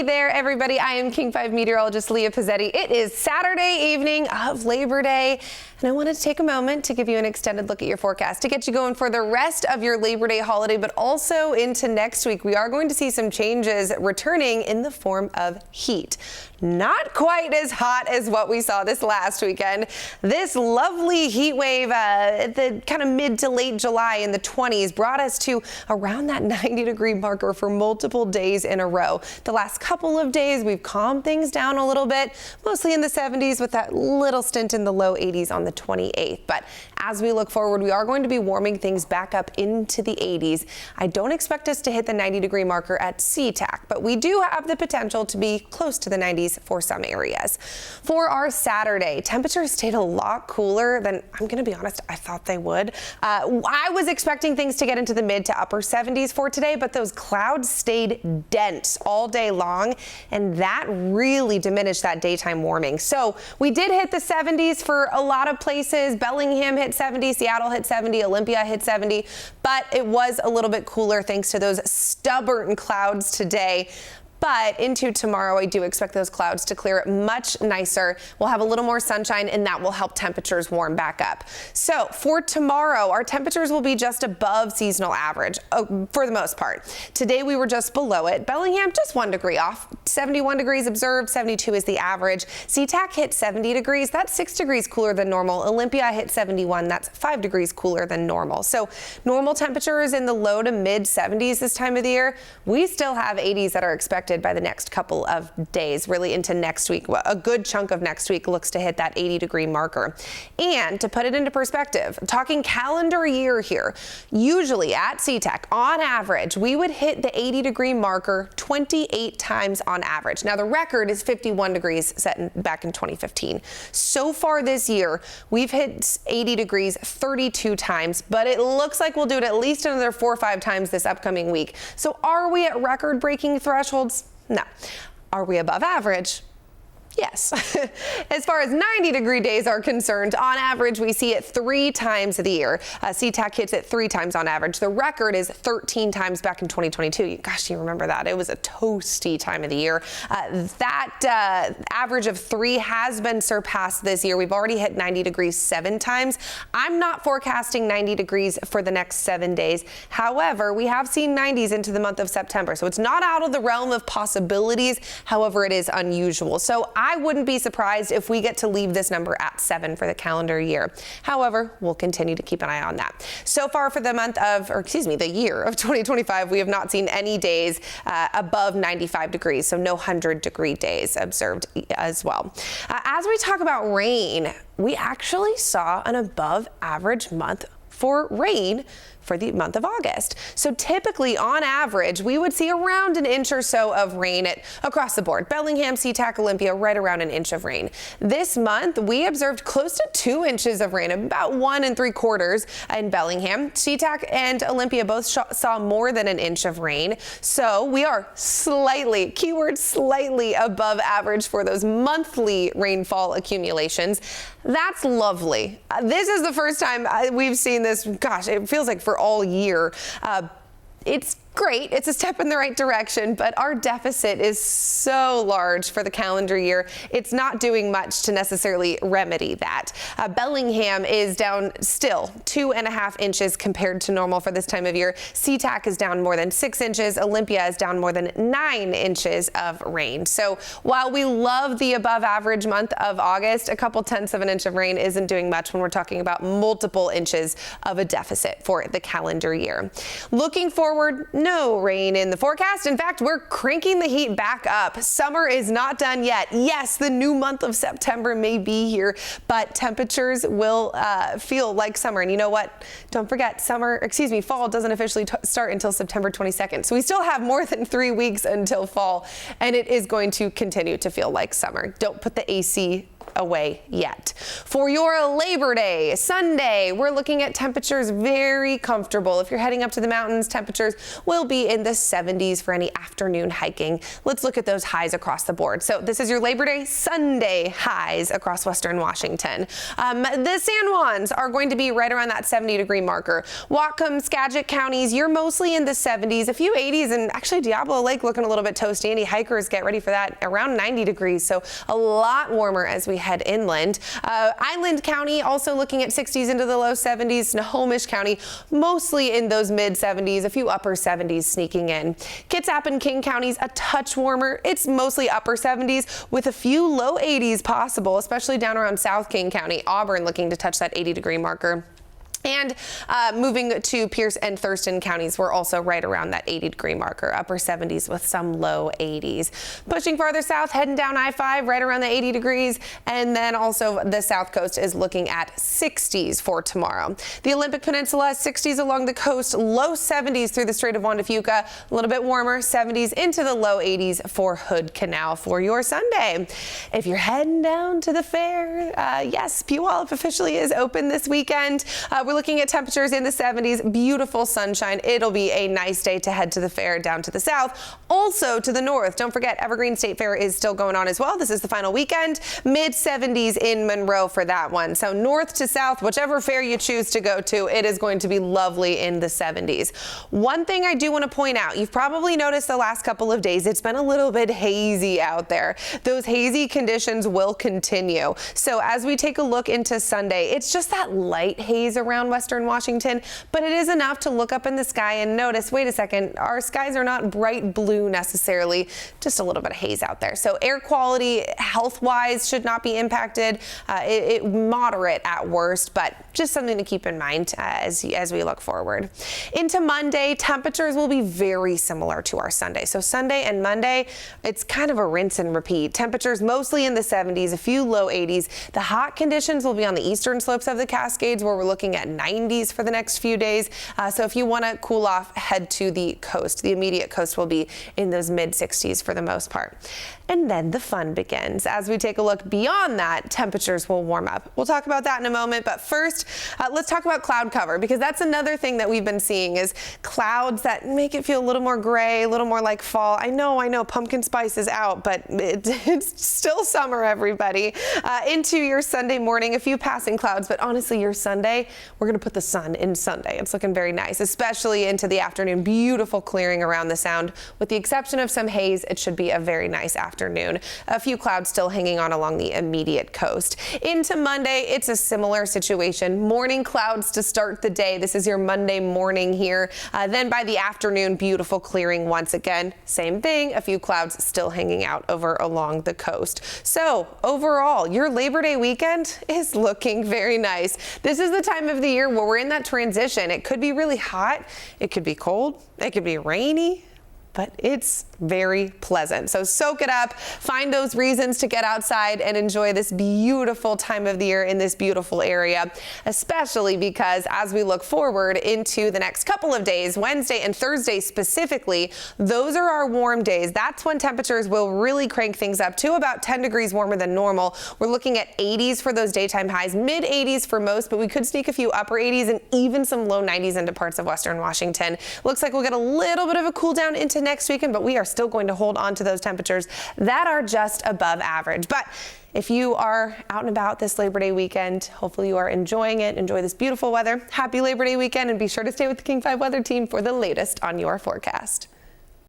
Hey there, everybody. I am King 5 meteorologist Leah Pezzetti. It is Saturday evening of Labor Day, and I wanted to take a moment to give you an extended look at your forecast to get you going for the rest of your Labor Day holiday, but also into next week. We are going to see some changes returning in the form of heat. Not quite as hot as what we saw this last weekend. This lovely heat wave at the kind of mid to late July in the 20s brought us to around that 90-degree marker for multiple days in a row. The last couple of days, we've calmed things down a little bit, mostly in the 70s with that little stint in the low 80s on the 28th. But as we look forward, we are going to be warming things back up into the 80s. I don't expect us to hit the 90-degree marker at SeaTac, but we do have the potential to be close to the 90s for some areas. For our Saturday, temperatures stayed a lot cooler than, I'm going to be honest, I thought they would. I was expecting things to get into the mid to upper 70s for today, but those clouds stayed dense all day long, and that really diminished that daytime warming. So we did hit the 70s for a lot of places. Bellingham hit 70, Seattle hit 70, Olympia hit 70, but it was a little bit cooler thanks to those stubborn clouds today. But into tomorrow, I do expect those clouds to clear much nicer. We'll have a little more sunshine, and that will help temperatures warm back up. So for tomorrow, our temperatures will be just above seasonal average for the most part. Today, we were just below it. Bellingham, just 1 degree off. 71 degrees observed, 72 is the average. SeaTac hit 70 degrees. That's 6 degrees cooler than normal. Olympia hit 71. That's 5 degrees cooler than normal. So normal temperatures in the low to mid 70s this time of the year. We still have 80s that are expected by the next couple of days, really into next week. A good chunk of next week looks to hit that 80-degree marker. And to put it into perspective, talking calendar year here, usually at SeaTac, on average, we would hit the 80-degree marker 28 times on average. Now, the record is 51 degrees set back in 2015. So far this year, we've hit 80 degrees 32 times, but it looks like we'll do it at least another 4 or 5 times this upcoming week. So are we at record-breaking thresholds? No. Are we above average? Yes. As far as 90-degree days are concerned, on average, we see it 3 times of the year. SeaTac hits it 3 times on average. The record is 13 times back in 2022. Gosh, you remember that. It was a toasty time of the year. That average of 3 has been surpassed this year. We've already hit 90 degrees 7 times. I'm not forecasting 90 degrees for the next 7 days. However, we have seen 90s into the month of September, so it's not out of the realm of possibilities. However, it is unusual. So I wouldn't be surprised if we get to leave this number at 7 for the calendar year. However, we'll continue to keep an eye on that. So far for the the year of 2025, we have not seen any days above 95 degrees, so no 100-degree days observed as well. As we talk about rain, we actually saw an above average month for rain for the month of August. So typically, on average, we would see around an inch or so of rain across the board. Bellingham, SeaTac, Olympia, right around an inch of rain. This month, we observed close to 2 inches of rain, about 1 3/4 in Bellingham. SeaTac and Olympia both saw more than an inch of rain. So we are slightly, keyword slightly above average for those monthly rainfall accumulations. That's lovely. This is the first time we've seen this, gosh, it feels like for all year. It's great. It's a step in the right direction, but our deficit is so large for the calendar year. It's not doing much to necessarily remedy that. Bellingham is down still 2.5 inches compared to normal for this time of year. SeaTac is down more than 6 inches. Olympia is down more than 9 inches of rain. So while we love the above average month of August, a couple tenths of an inch of rain isn't doing much when we're talking about multiple inches of a deficit for the calendar year. Looking forward, no rain in the forecast. In fact, we're cranking the heat back up. Summer is not done yet. Yes, the new month of September may be here, but temperatures will feel like summer. And you know what? Don't forget, fall doesn't officially start until September 22nd. So we still have more than 3 weeks until fall, and it is going to continue to feel like summer. Don't put the AC away yet. For your Labor Day, Sunday, we're looking at temperatures very comfortable. If you're heading up to the mountains, temperatures will be in the 70s for any afternoon hiking. Let's look at those highs across the board. So this is your Labor Day Sunday highs across Western Washington. The San Juans are going to be right around that 70-degree marker. Whatcom, Skagit counties, you're mostly in the 70s, a few 80s, and actually Diablo Lake looking a little bit toasty. Any hikers, get ready for that, around 90 degrees. So a lot warmer as we head inland. Island County also looking at 60s into the low 70s. Snohomish County mostly in those mid 70s, a few upper 70s sneaking in. Kitsap and King counties a touch warmer. It's mostly upper 70s with a few low 80s possible, especially down around South King County. Auburn looking to touch that 80-degree marker. And moving to Pierce and Thurston counties, we're also right around that 80-degree marker, upper 70s with some low 80s. Pushing farther south, heading down I-5, right around the 80 degrees. And then also the South Coast is looking at 60s for tomorrow. The Olympic Peninsula, 60s along the coast, low 70s through the Strait of Juan de Fuca, a little bit warmer, 70s into the low 80s for Hood Canal for your Sunday. If you're heading down to the fair, yes, Puyallup officially is open this weekend. We're looking at temperatures in the 70s, beautiful sunshine. It'll be a nice day to head to the fair down to the south. Also to the north, don't forget Evergreen State Fair is still going on as well. This is the final weekend, mid 70s in Monroe for that one. So north to south, whichever fair you choose to go to, it is going to be lovely in the 70s. One thing I do want to point out, you've probably noticed the last couple of days, it's been a little bit hazy out there. Those hazy conditions will continue. So as we take a look into Sunday, it's just that light haze around Western Washington, but it is enough to look up in the sky and notice, wait a second, our skies are not bright blue necessarily, just a little bit of haze out there. So air quality health-wise should not be impacted, moderate at worst, but just something to keep in mind as we look forward. Into Monday, temperatures will be very similar to our Sunday. So Sunday and Monday, it's kind of a rinse and repeat. Temperatures mostly in the 70s, a few low 80s. The hot conditions will be on the eastern slopes of the Cascades where we're looking at 90s for the next few days. So if you want to cool off, head to the coast. The immediate coast will be in those mid 60s for the most part. And then the fun begins. As we take a look beyond that, temperatures will warm up. We'll talk about that in a moment. But first, let's talk about cloud cover, because that's another thing that we've been seeing is clouds that make it feel a little more gray, a little more like fall. I know, pumpkin spice is out, but it's still summer, everybody. Into your Sunday morning, a few passing clouds, but honestly, your Sunday, we're going to put the sun in Sunday. It's looking very nice, especially into the afternoon. Beautiful clearing around the Sound. With the exception of some haze, it should be a very nice afternoon. A few clouds still hanging on along the immediate coast. Into Monday, it's a similar situation. Morning clouds to start the day. This is your Monday morning here. Then by the afternoon, beautiful clearing once again. Same thing, a few clouds still hanging out over along the coast. So overall, your Labor Day weekend is looking very nice. This is the time of the year where we're in that transition. It could be really hot, it could be cold, it could be rainy, but it's very pleasant. So soak it up, find those reasons to get outside and enjoy this beautiful time of the year in this beautiful area, especially because as we look forward into the next couple of days, Wednesday and Thursday specifically, those are our warm days. That's when temperatures will really crank things up to about 10 degrees warmer than normal. We're looking at 80s for those daytime highs, mid 80s for most, but we could sneak a few upper 80s and even some low 90s into parts of Western Washington. Looks like we'll get a little bit of a cool down into next weekend, but we are still going to hold on to those temperatures that are just above average. But if you are out and about this Labor Day weekend, hopefully you are enjoying it. Enjoy this beautiful weather. Happy Labor Day weekend, and be sure to stay with the King 5 Weather Team for the latest on your forecast.